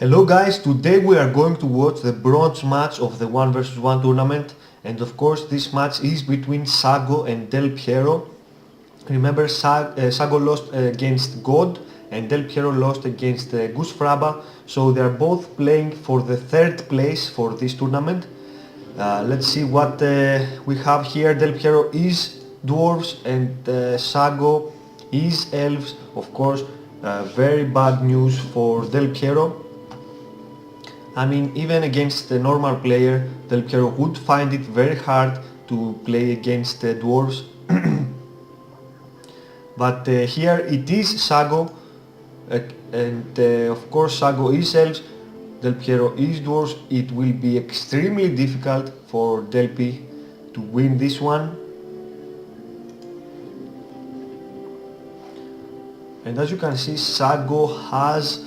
Hello guys, today we are going to watch the bronze match of the 1 vs 1 tournament, and of course this match is between Sago and Del Piero. Remember Sago lost against God and Del Piero lost against Gus Fraba, so they are both playing for the third place for this tournament. Let's see what we have here. Del Piero is dwarves and Sago is elves. Of course, very bad news for Del Piero. I mean, even against a normal player, Del Piero would find it very hard to play against dwarves. But here it is Sago, and of course Sago is elves, Del Piero is dwarves. It will be extremely difficult for Del P to win this one. And as you can see, Sago has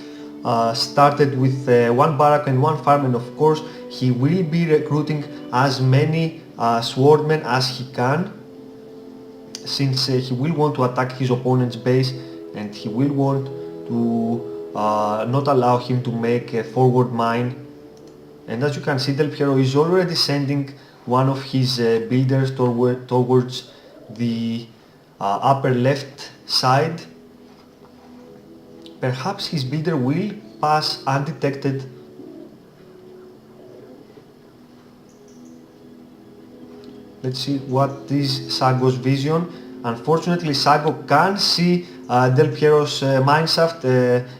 started with one barrack and one farm, and of course he will be recruiting as many swordmen as he can, since he will want to attack his opponent's base and he will want to not allow him to make a forward mine. And as you can see, Del Piero is already sending one of his builders towards the upper left side. Perhaps his builder will pass undetected. Let's see what is Sago's vision. Unfortunately, Sago can see Del Piero's mineshaft,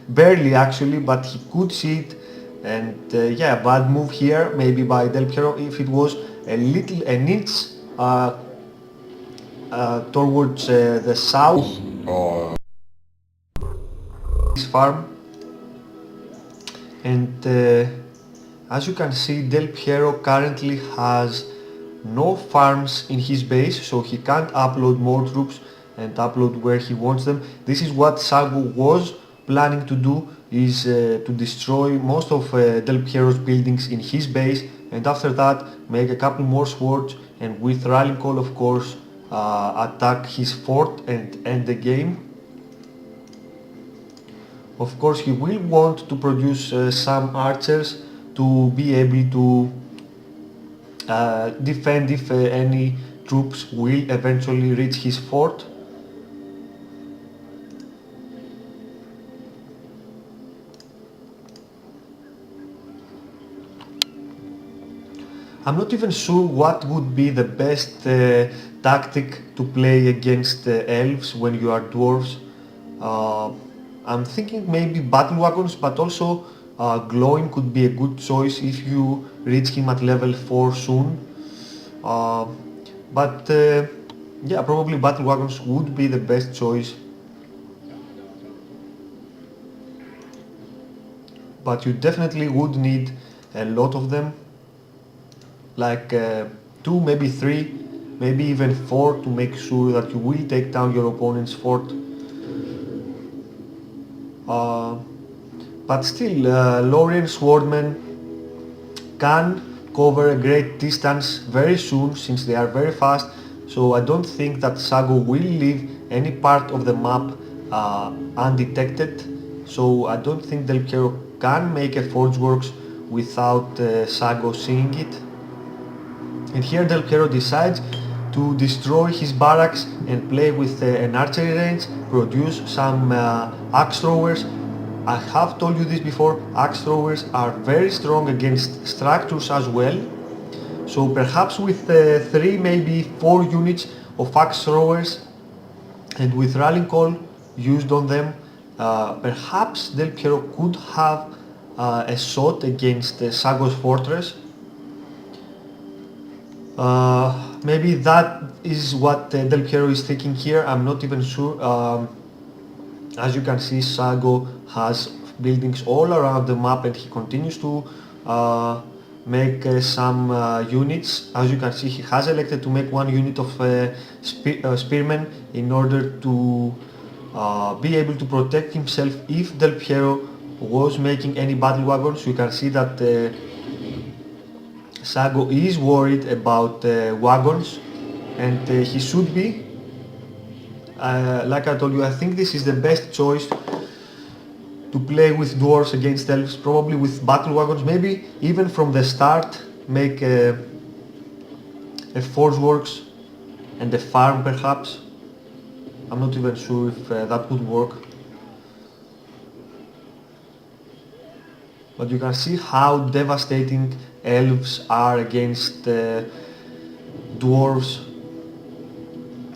barely actually, but he could see it. And yeah, bad move here, maybe by Del Piero. If it was an inch towards the south, his farm. And as you can see, Del Piero currently has no farms in his base, so he can't upload more troops and upload where he wants them. This is what Sago was planning to do, is to destroy most of Del Piero's buildings in his base, and after that make a couple more swords, and with rallying call of course attack his fort and end the game. Of course he will want to produce some archers to be able to defend if any troops will eventually reach his fort. I'm not even sure what would be the best tactic to play against elves when you are dwarves. I'm thinking maybe battle wagons, but also glowing could be a good choice if you reach him at level 4 soon. But yeah, probably battle wagons would be the best choice. But you definitely would need a lot of them, like 2, maybe 3, maybe even 4, to make sure that you will take down your opponent's fort. But still, Lorien swordmen can cover a great distance very soon, since they are very fast, so I don't think that Sago will leave any part of the map undetected. So I don't think Del Piero can make a forge works without Sago seeing it. And here Del Piero decides to destroy his barracks and play with an archery range, produce some axe throwers. I have told you this before, axe throwers are very strong against structures as well. So perhaps with 3, maybe 4 units of axe throwers and with rallying call used on them, perhaps Del Piero could have a shot against Sago's fortress. Maybe that is what Del Piero is thinking here, I'm not even sure. As you can see, Sago has buildings all around the map and he continues to make some units. As you can see, he has elected to make 1 unit of spearmen in order to be able to protect himself if Del Piero was making any battle wagons. You can see that Sago is worried about wagons, and he should be. Like I told you, I think this is the best choice to play with dwarves against elves, probably with battle wagons, maybe even from the start make a forge works and a farm perhaps. I'm not even sure if that would work. But you can see how devastating elves are against dwarves.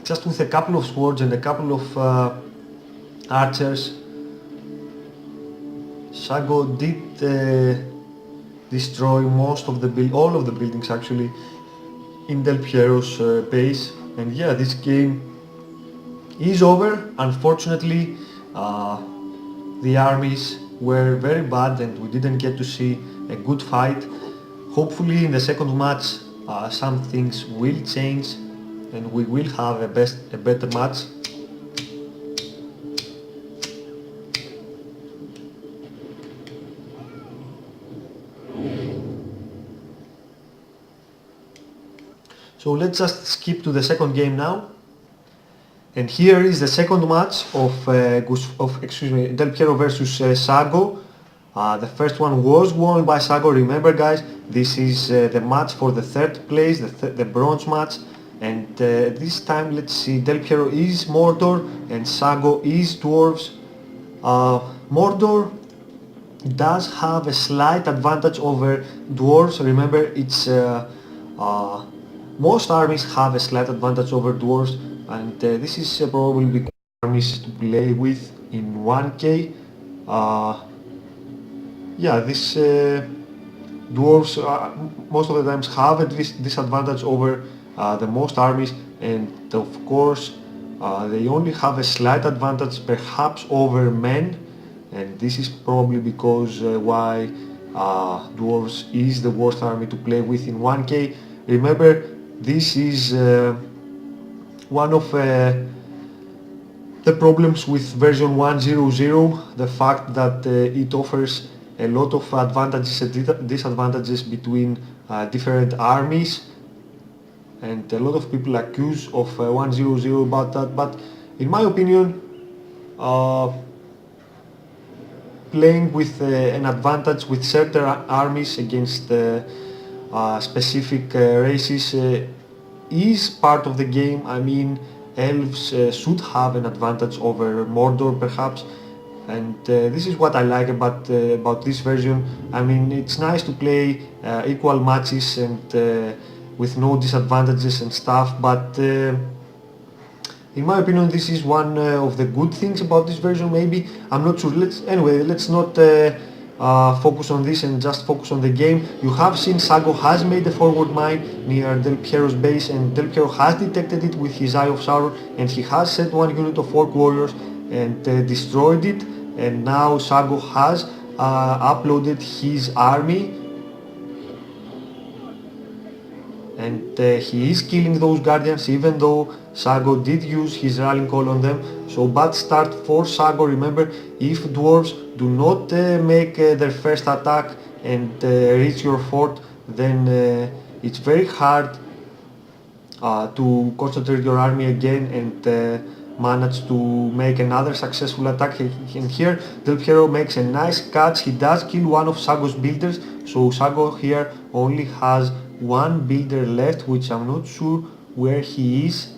Just with a couple of swords and a couple of archers. Sago did destroy all of the buildings actually in Del Piero's base. And yeah, this game is over. Unfortunately, the armies were very bad and we didn't get to see a good fight. Hopefully in the second match some things will change and we will have a better match. So let's just skip to the second game now. And here is the second match of Del Piero versus Sago. The first one was won by Sago. Remember guys, this is the match for the third place, the bronze match. And this time let's see, Del Piero is Mordor and Sago is dwarves. Mordor does have a slight advantage over dwarves. Remember, it's most armies have a slight advantage over dwarves, and this is probably because armies to play with in 1k. Yeah, this dwarves most of the times have a disadvantage over the most armies, and of course they only have a slight advantage perhaps over men, and this is probably because why dwarves is the worst army to play with in 1k. Remember, this is one of the problems with version 1.0.0, the fact that it offers a lot of advantages and disadvantages between different armies, and a lot of people accuse of 1.0.0 about that, but in my opinion playing with an advantage with certain armies against specific races is part of the game. I mean, elves should have an advantage over Mordor perhaps, and this is what I like about this version. I mean, it's nice to play equal matches and with no disadvantages and stuff, but in my opinion this is one of the good things about this version. Maybe, I'm not sure. Let's not focus on this and just focus on the game. You have seen Sago has made a forward mine near Del Piero's base, and Del Piero has detected it with his Eye of Sauron, and he has set one unit of orc warriors and destroyed it, and now Sago has uploaded his army, and he is killing those guardians even though Sago did use his rallying call on them. So bad start for Sago. Remember, if dwarves do not make their first attack and reach your fort, then it's very hard to concentrate your army again and manage to make another successful attack. And here Del Piero makes a nice catch. He does kill one of Sago's builders, so Sago here only has one builder left, which I'm not sure where he is.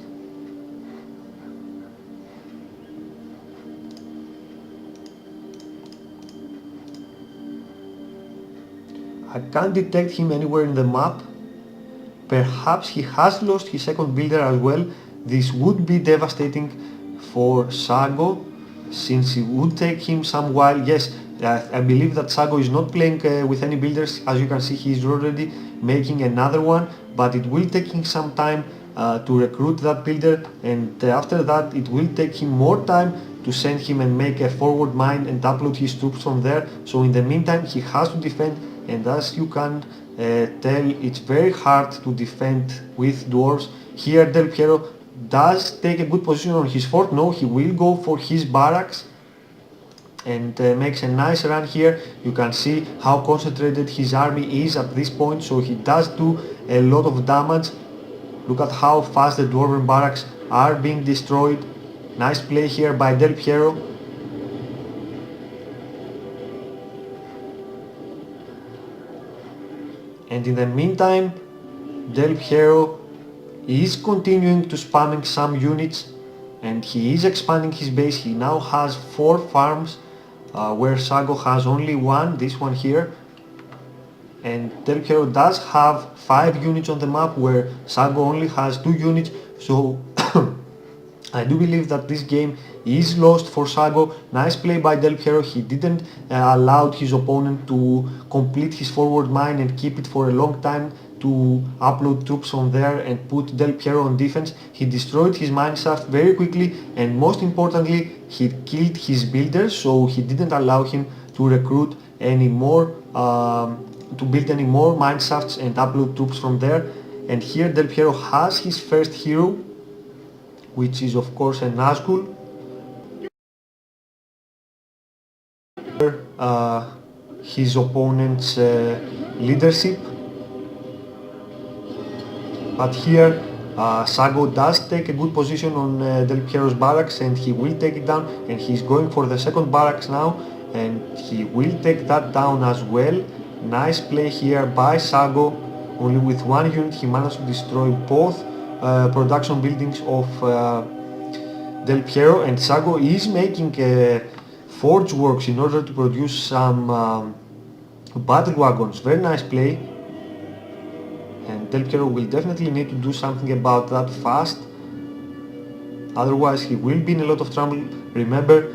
I can't detect him anywhere in the map. Perhaps he has lost his second builder as well. This would be devastating for Sago, since it would take him some while. Yes, I believe that Sago is not playing with any builders. As you can see, he is already making another one, but it will take him some time to recruit that builder, and after that it will take him more time to send him and make a forward mine and upload his troops from there. So in the meantime he has to defend, and as you can tell, it's very hard to defend with dwarves. Here Del Piero does take a good position on his fort. No, he will go for his barracks and makes a nice run here. You can see how concentrated his army is at this point, so he does do a lot of damage. Look at how fast the dwarven barracks are being destroyed. Nice play here by Del Piero. And in the meantime, Del Piero is continuing to spamming some units, and he is expanding his base. He now has 4 farms, where Sago has only one, this one here. And Del Piero does have 5 units on the map, where Sago only has 2 units, so I do believe that this game is lost for Sago. Nice play by Del Piero. He didn't allow his opponent to complete his forward mine and keep it for a long time to upload troops on there and put Del Piero on defense. He destroyed his mine shaft very quickly, and most importantly, he killed his builders, so he didn't allow him to recruit any more, to build any more mine shafts and upload troops from there. And here Del Piero has his first hero, which is of course a Nazgul. His opponent's leadership. But here Sago does take a good position on Del Piero's barracks, and he will take it down, and he's going for the second barracks now, and he will take that down as well. Nice play here by Sago. Only with 1 unit he managed to destroy both production buildings of Del Piero, and Sago is making forge works in order to produce some battle wagons. Very nice play, and Del Piero will definitely need to do something about that fast, otherwise he will be in a lot of trouble. Remember,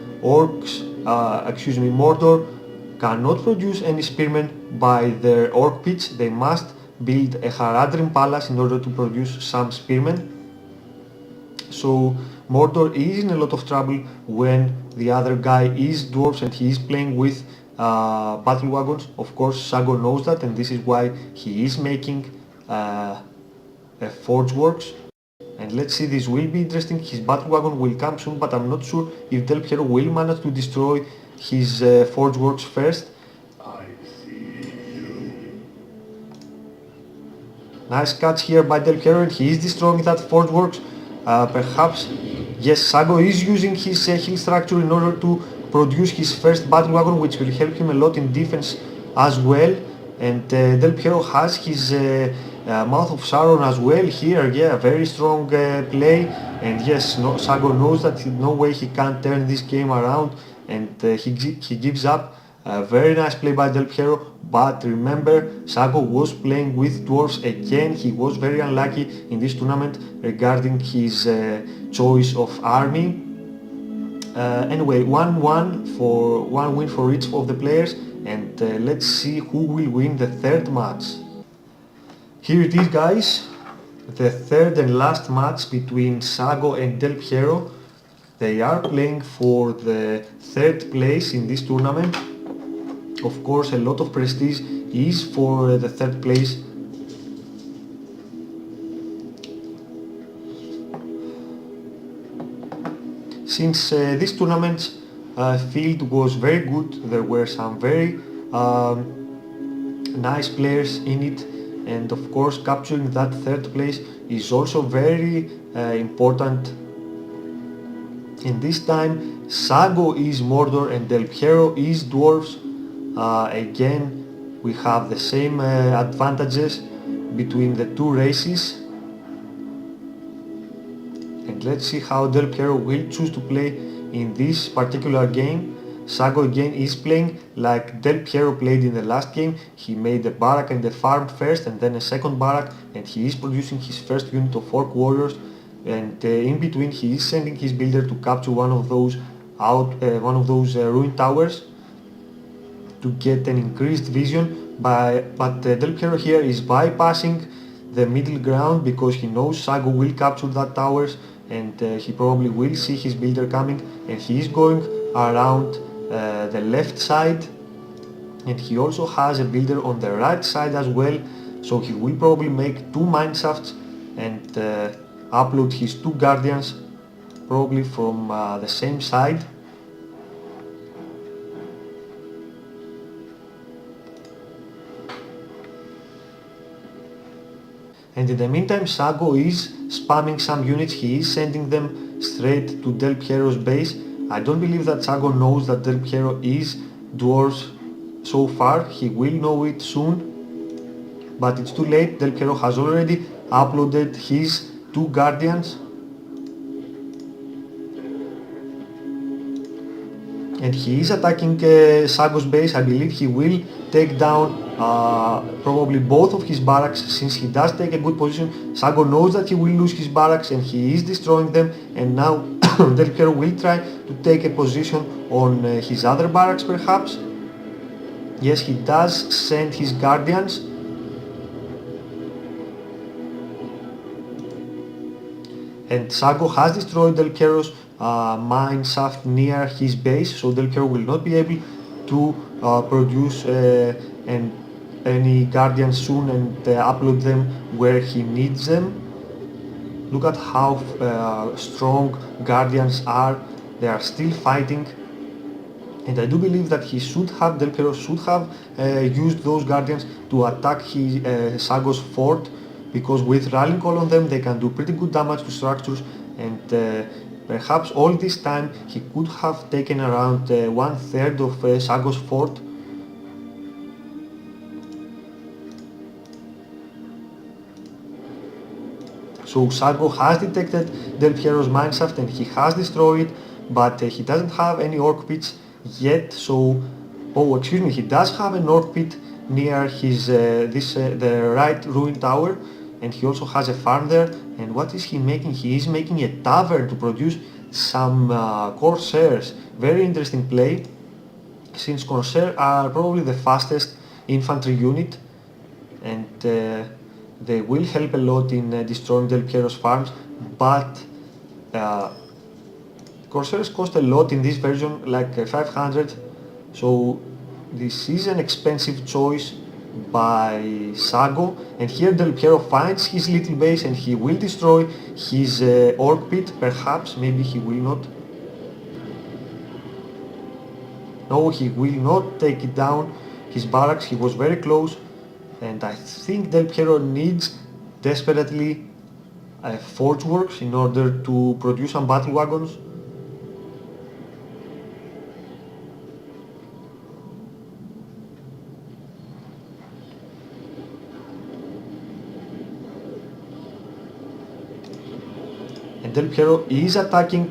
Mordor cannot produce any spearmen by their orc pits. They must build a Haradrim palace in order to produce some spearmen. So Mordor is in a lot of trouble when the other guy is dwarves and he is playing with battle wagons. Of course Sago knows that, and this is why he is making a forge works. And let's see, this will be interesting. His battle wagon will come soon, but I'm not sure if Del Piero will manage to destroy his forge works first. Nice catch here by Del Piero, and he is destroying that forge works. Perhaps, yes, Sago is using his hill structure in order to produce his first battle wagon, which will help him a lot in defense as well. And Del Piero has his Mouth of Sauron as well here. Yeah, very strong play. And yes, Sago knows that no way he can turn this game around, and he gives up. Very nice play by Del Piero, but remember, Sago was playing with dwarves again. He was very unlucky in this tournament regarding his choice of army. Anyway, 1-1 for 1 win for each of the players, and let's see who will win the third match. Here it is, guys, the third and last match between Sago and Del Piero. They are playing for the third place in this tournament. Of course, a lot of prestige is for the third place. Since this tournament field was very good, there were some very nice players in it, and of course capturing that third place is also very important. In this time, Sago is Mordor and Del Piero is dwarves. Again, we have the same advantages between the two races. And let's see how Del Piero will choose to play in this particular game. Sago again is playing like Del Piero played in the last game. He made a barrack and a farm first, and then a second barrack, and he is producing his first unit of orc warriors. And in between he is sending his builder to capture one of those ruined towers to get an increased vision. But Del Piero here is bypassing the middle ground because he knows Sago will capture that towers, and he probably will see his builder coming, and he is going around the left side, and he also has a builder on the right side as well, so he will probably make 2 mine shafts and upload his 2 guardians probably from the same side. And in the meantime, Sago is spamming some units. He is sending them straight to Del Piero's base. I don't believe that Sago knows that Del Piero is dwarves so far. He will know it soon. but it's too late. Del Piero has already uploaded his 2 guardians, and he is attacking Sago's base. I believe he will take down probably both of his barracks, since he does take a good position. Sago knows that he will lose his barracks and he is destroying them, and now Del Piero will try to take a position on his other barracks perhaps. Yes, he does send his guardians. And Sago has destroyed Del Piero's mine shaft near his base, so Del Piero will not be able to produce any guardians soon and upload them where he needs them. Look at how strong guardians are. They are still fighting. And I do believe that Del Piero should have used those guardians to attack Sago's fort, because with rallying call on them they can do pretty good damage to structures, and perhaps all this time he could have taken around 1/3 of Sago's fort. So Sago has detected Del Piero's mineshaft and he has destroyed it, but he doesn't have any orc pits yet. So, he does have an orc pit near his the right ruined tower, and he also has a farm there. And what is he making? He is making a tavern to produce some corsairs. Very interesting play, since corsairs are probably the fastest infantry unit, and they will help a lot in destroying Del Piero's farms, but corsairs cost a lot in this version, like 500, so this is an expensive choice by Sago. And here Del Piero finds his little base and he will destroy his orc pit, perhaps. Maybe he will not. No, he will not take it down. His barracks, he was very close, and I think Del Piero needs desperately forge works in order to produce some battle wagons. And Del Piero is attacking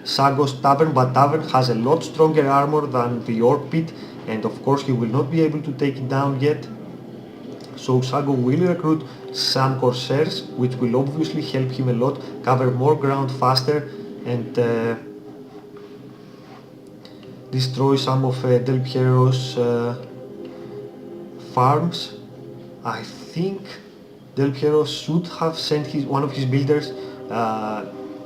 Sago's tavern, but tavern has a lot stronger armor than the orc pit, and of course he will not be able to take it down yet. So Sago will recruit some corsairs, which will obviously help him a lot, cover more ground faster, and destroy some of Del Piero's farms. I think Del Piero should have sent one of his builders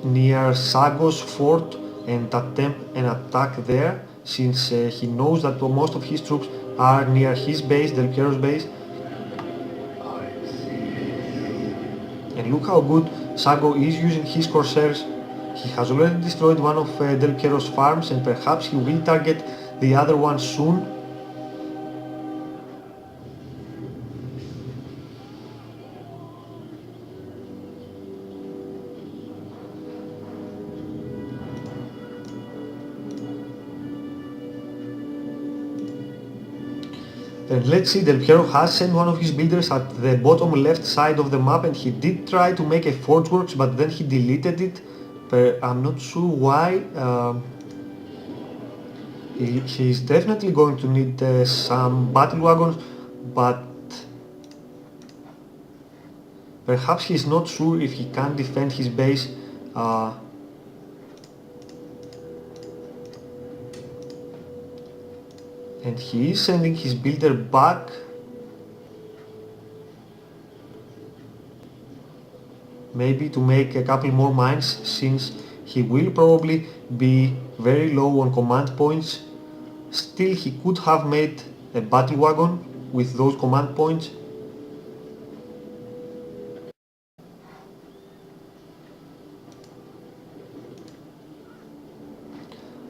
near Sago's fort and attempt an attack there, since he knows that most of his troops are near his base, Del Piero's base. And look how good Sago is using his corsairs. He has already destroyed one of Del Piero's farms, and perhaps he will target the other one soon. And let's see, Del Piero has sent one of his builders at the bottom left side of the map, and he did try to make a forgeworks, but then he deleted it. I'm not sure why. He's definitely going to need some battle wagons, but perhaps he's not sure if he can defend his base. And he is sending his builder back. Maybe to make a couple more mines, since he will probably be very low on command points. Still, he could have made a battle wagon with those command points.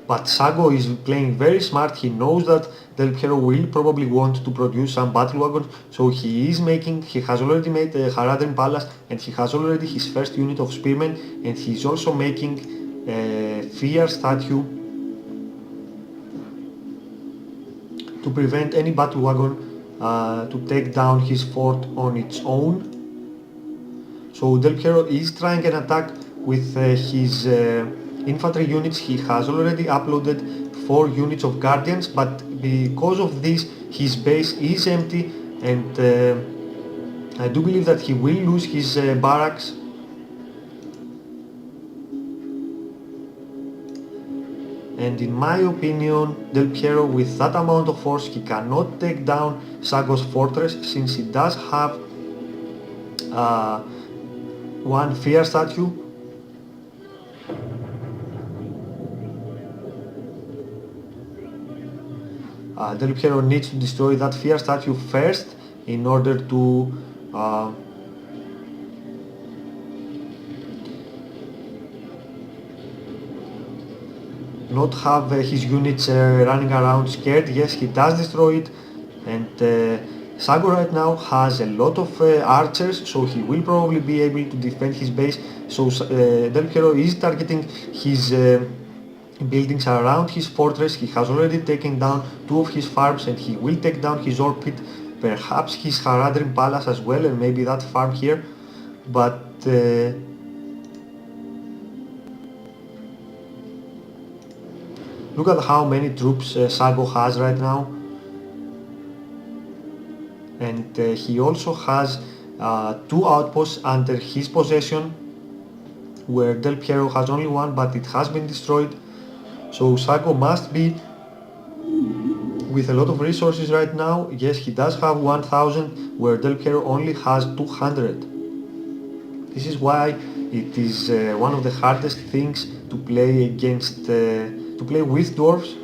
But Sago is playing very smart. He knows that Del Piero will probably want to produce some battle wagons, so he has already made the Haradrim Palace, and he has already his first unit of spearmen, and he's also making a Fear statue to prevent any battle wagon to take down his fort on its own. So Del Piero is trying an attack with his infantry units. He has already uploaded 4 units of guardians, but because of this his base is empty, and I do believe that he will lose his barracks. And in my opinion, Del Piero, with that amount of force, he cannot take down Sago's fortress, since he does have one fear statue. Del Piero needs to destroy that fear statue first in order to not have his units running around scared. Yes, he does destroy it, and Sago right now has a lot of archers, so he will probably be able to defend his base. So Del Piero is targeting his buildings around his fortress. He has already taken down 2 of his farms, and he will take down his ore pit, perhaps his Haradrim palace as well, and maybe that farm here. But look at how many troops Sago has right now. And he also has 2 outposts under his possession, where Del Piero has only 1, but it has been destroyed. So Sago must be with a lot of resources right now. Yes, he does have 1000, where Del Piero only has 200. This is why it is one of the hardest things to play against, to play with dwarves.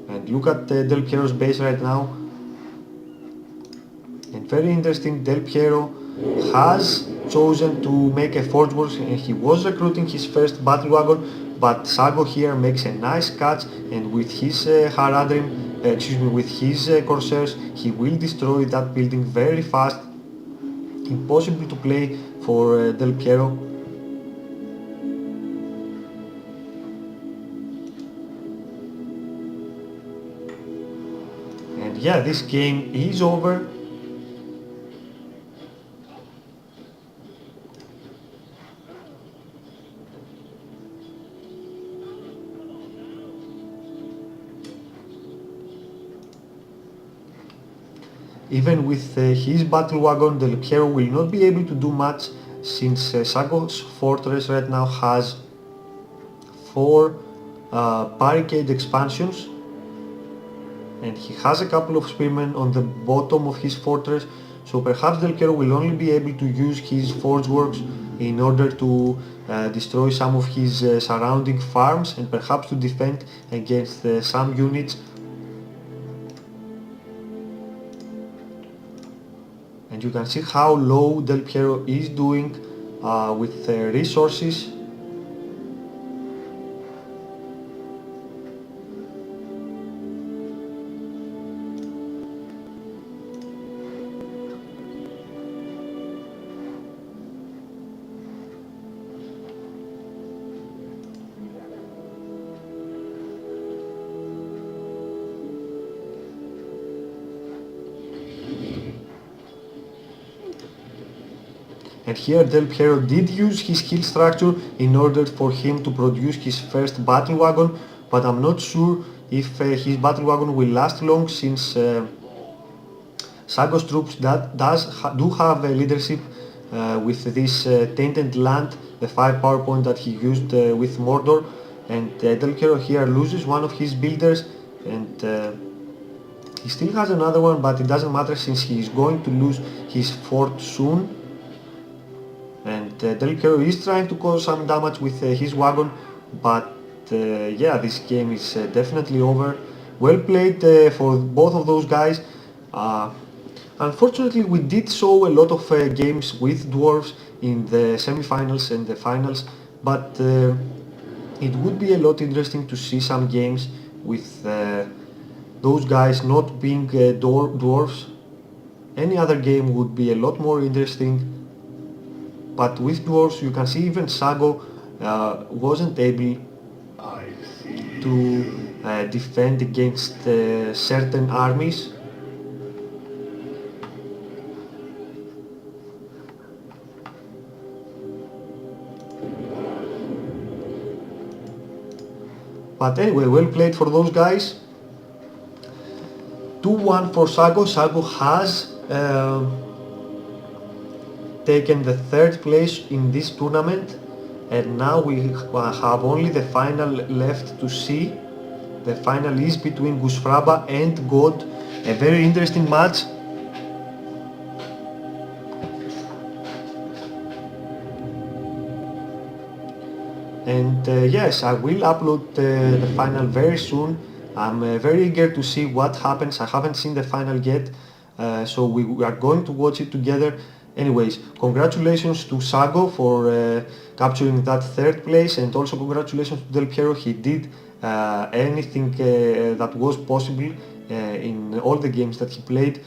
And look at Del Piero's base right now. And very interesting, Del Piero has chosen to make a forge works, and he was recruiting his first battle wagon, but Sago here makes a nice catch, and with his with his corsairs, he will destroy that building very fast. Impossible to play for Del Piero. And yeah, this game is over. Even with his battle wagon, Del Piero will not be able to do much, since Sago's fortress right now has 4 barricade expansions, and he has a couple of spearmen on the bottom of his fortress, so perhaps Del Piero will only be able to use his forge works in order to destroy some of his surrounding farms, and perhaps to defend against some units. And you can see how low Del Piero is doing with resources. And here Del Piero did use his hill structure in order for him to produce his first battle wagon, but I'm not sure if his battle wagon will last long, since Sago's troops do have leadership with this tainted land, the 5 power point that he used with Mordor, and Del Piero here loses one of his builders, and he still has another one, but it doesn't matter since he is going to lose his fort soon. And Del Piero is trying to cause some damage with his wagon, but yeah, this game is definitely over. Well played for both of those guys. Unfortunately, we did show a lot of games with dwarves in the semi-finals and the finals, but it would be a lot interesting to see some games with those guys not being dwarves. Any other game would be a lot more interesting. But with dwarves, you can see even Sago wasn't able to defend against certain armies. But anyway, well played for those guys. 2-1 for Sago. Sago has taken the third place in this tournament, and now we have only the final left to see. The final is between Gusfraba and God, a very interesting match. And yes, I will upload the final very soon. I'm very eager to see what happens. I haven't seen the final yet, so we are going to watch it together. Anyways, congratulations to Sago for capturing that third place, and also congratulations to Del Piero. He did anything that was possible in all the games that he played.